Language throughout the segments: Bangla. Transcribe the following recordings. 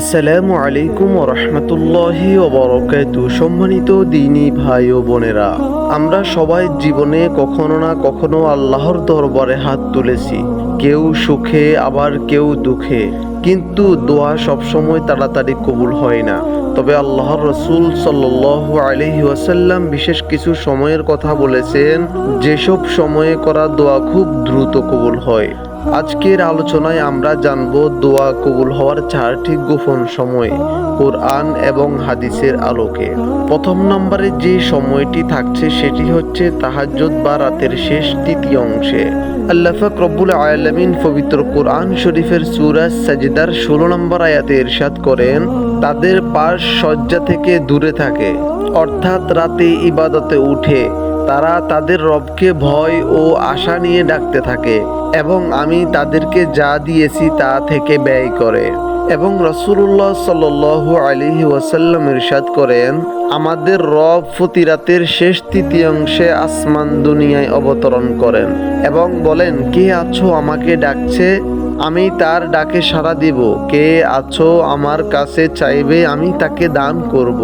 আসসালামু আলাইকুম ওয়া রাহমাতুল্লাহি ওয়া বারাকাতুহু। সম্মানিত দ্বীনী ভাই ও বোনেরা, আমরা সবাই জীবনে কখনো না কখনো আল্লাহর দরবারে হাত তুলেছি, কেউ সুখে আবার কেউ দুঃখে, কিন্তু দোয়া সবসময় তাড়াতাড়ি কবুল হয় না। তবে আল্লাহর রাসূল সাল্লাল্লাহু আলাইহি ওয়াসাল্লাম বিশেষ কিছু সময়ের কথা বলেছেন, যেসব সময়ে করা দোয়া খুব দ্রুত কবুল হয়। আজকের আলোচনায় আমরা জানব দোয়া কবুল হওয়ার 4টি গোপন সময় কোরআন এবং হাদিসের আলোকে। প্রথম নম্বরে যে সময়টি থাকছে সেটি হচ্ছে তাহাজ্জুদ বা রাতের শেষ তৃতীয় অংশে। আল্লাহ পাক রব্বুল আলামিন পবিত্র কোরআন শরীফের সূরা সাজদার 16 নম্বর আয়াতে ইরশাদ করেন, তাদের পাশ শয্যা থেকে দূরে থাকে, অর্থাৎ রাতে ইবাদতে উঠে তারা তাদের রবকে ভয় ও আশা নিয়ে ডাকতে থাকে এবং আমি তাদেরকে যা দিয়েছি তা থেকে ব্যয় করে। এবং রাসূলুল্লাহ সাল্লাল্লাহু আলাইহি ওয়াসাল্লাম ইরশাদ করেন, আমাদের রব প্রতি রাতের শেষ তৃতীয়াংশে আসমান দুনিয়ায় অবতরণ করেন এবং বলেন, কে আছো আমাকে ডাকছে, আমি তার ডাকে সাড়া দিব, কে আছো আমার কাছে চাইবে, আমি তাকে দান করব।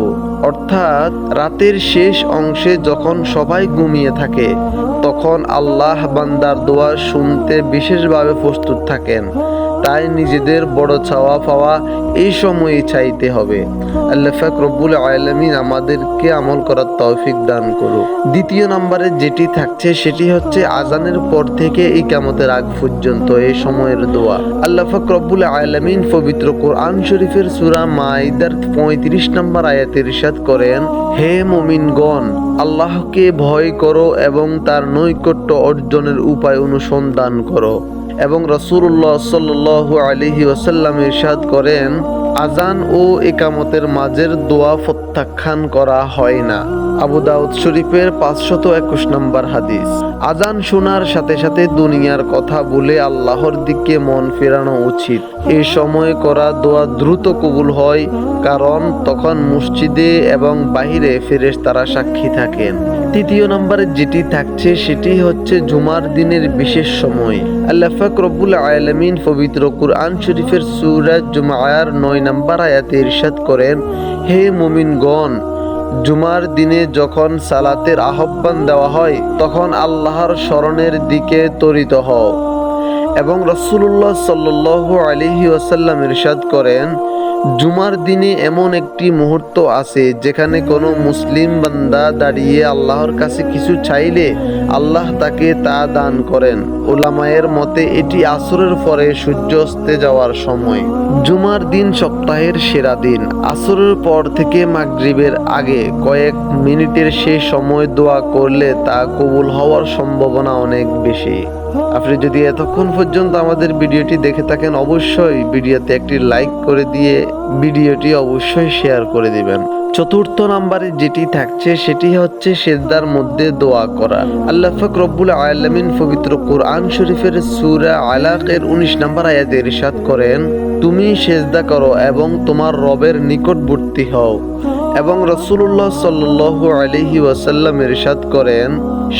অর্থাৎ রাতের শেষ অংশে যখন সবাই ঘুমিয়ে থাকে তখন আল্লাহ বান্দার দোয়া শুনতে বিশেষভাবে প্রস্তুত থাকেন। তাই নিজেদের বড় চাওয়া পাওয়া এই সময়ে চাইতে হবে। আল্লাহ পাক রব্বুল আলামিন আমাদেরকে আমল করার তৌফিক দান করুক। দ্বিতীয় নম্বরে যেটি থাকছে সেটি হচ্ছে আজানের পর থেকে ইকামতের আগ পর্যন্ত এই সময়ের দোয়া। আল্লাহ পাক রব্বুল আলামিন পবিত্র কোরআন শরীফের সূরা মাইদার 35 নম্বর আয়াতে ইরশাদ করেন, হে মুমিনগণ, আল্লাহকে ভয় করো এবং তার নৈকট্য অর্জনের উপায় অনুসন্ধান করো। এবং রাসূলুল্লাহ সাল্লাল্লাহু আলাইহি ওয়াসাল্লাম ইরশাদ করেন, আজান ও ইকামতের মাঝের দোয়া প্রত্যাখ্যান করা হয় না। আবু দাউদ শরীফের 521 নম্বর হাদিস। আজান শোনার সাথে সাথে দুনিয়ার কথা ভুলে আল্লাহর দিকে মন ফেরানো উচিত। এই সময় করা দোয়া দ্রুত কবুল হয়, কারণ তখন মসজিদে এবং বাহিরে ফেরেশতারা সাক্ষী থাকেন। তৃতীয় নম্বরে যেটি থাকছে সেটি হচ্ছে জুমার দিনের বিশেষ সময়। আল্লাহ পাক রব্বুল আলামিন পবিত্র কুরআন শরীফের সূরা জুমার 9 নম্বর আয়াতে ইরশাদ করেন, হে মুমিনগণ, জুমার দিনে যখন সালাতের আহ্বান দেওয়া হয় তখন আল্লাহর স্মরণের দিকে ত্বরিত হও। এবং রাসূলুল্লাহ সাল্লাল্লাহু আলাইহি ওয়াসাল্লাম ইরশাদ করেন, জুমার দিনে এমন একটি মুহূর্ত আছে যেখানে কোনো মুসলিম বান্দা দাঁড়িয়ে আল্লাহর কাছে কিছু চাইলে আল্লাহ তাকে তা দান করেন। উলামায়ের মতে এটি আসরের পরে সূর্য অস্তে যাওয়ার সময়। জুমার দিন সপ্তাহের সেরা দিন। আসরের পর থেকে মাগরিবের আগে কয়েক মিনিটের সেই সময় দোয়া করলে তা কবুল হওয়ার সম্ভাবনা অনেক বেশি। আপনি যদি এতক্ষণ পর্যন্ত আমাদের ভিডিওটি দেখে থাকেন, অবশ্যই ভিডিওতে একটি লাইক করে দিয়ে ভিডিওটি অবশ্যই শেয়ার করে দিবেন। চতুর্থ নম্বরে যেটি থাকছে সেটি হচ্ছে সিজদার মধ্যে দোয়া করা। আল্লাহ পাক রব্বুল আলামিন পবিত্র কোরআন শরীফের সূরা আলাকের 19 নম্বর আয়াতে ইরশাদ করেন, তুমি সিজদা করো এবং তোমার রবের নিকটবর্তী হও। এবং রাসূলুল্লাহ সাল্লাল্লাহু আলাইহি ওয়াসাল্লাম ইরশাদ করেন,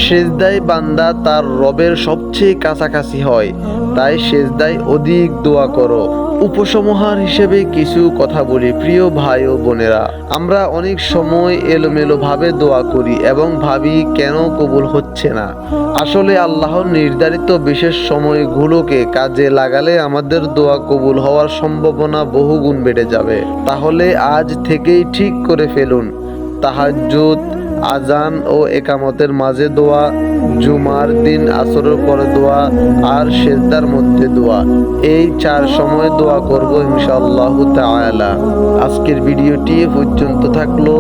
সিজদায় বান্দা তার রবের সবচেয়ে কাছাকাছি হয়, তাই সিজদায় অধিক দোয়া করো। উপসংহার হিসেবে কিছু কথা বলি, প্রিয় ভাই ও বোনেরা, আমরা অনেক সময় এলোমেলো ভাবে দোয়া করি এবং ভাবি কেন কবুল হচ্ছে না। আসলে আল্লাহর নির্ধারিত বিশেষ সময়গুলোকে কাজে লাগালে আমাদের দোয়া কবুল হওয়ার সম্ভাবনা বহুগুণ বেড়ে যাবে। তাহলে আজ থেকেই ঠিক করে ফেলুন, তাহাজ্জুদ, আজান ও একামতের মাঝে দোয়া, জুমার দিন আসরের পরে দোয়া আর সিজদার মধ্যে দোয়া, এই 4 সময় দোয়া করব ইনশাআল্লাহ তাআলা। আজকের ভিডিওটি পর্যন্ত থাকলো।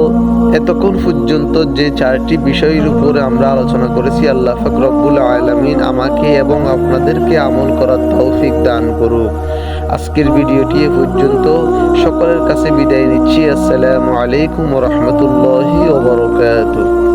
এতক্ষণ পর্যন্ত যে 4টি বিষয়ের উপরে আমরা আলোচনা করেছি, আল্লাহ পাক রব্বুল আলামিন আমাকে এবং আপনাদেরকে আমল করার তৌফিক দান করুক। আজকের ভিডিওটি পর্যন্ত। সকলের কাছে বিদায় নিচ্ছি। আসসালামু আলাইকুম ওয়া রাহমাতুল্লাহি ওয়া বারাকাতুহু।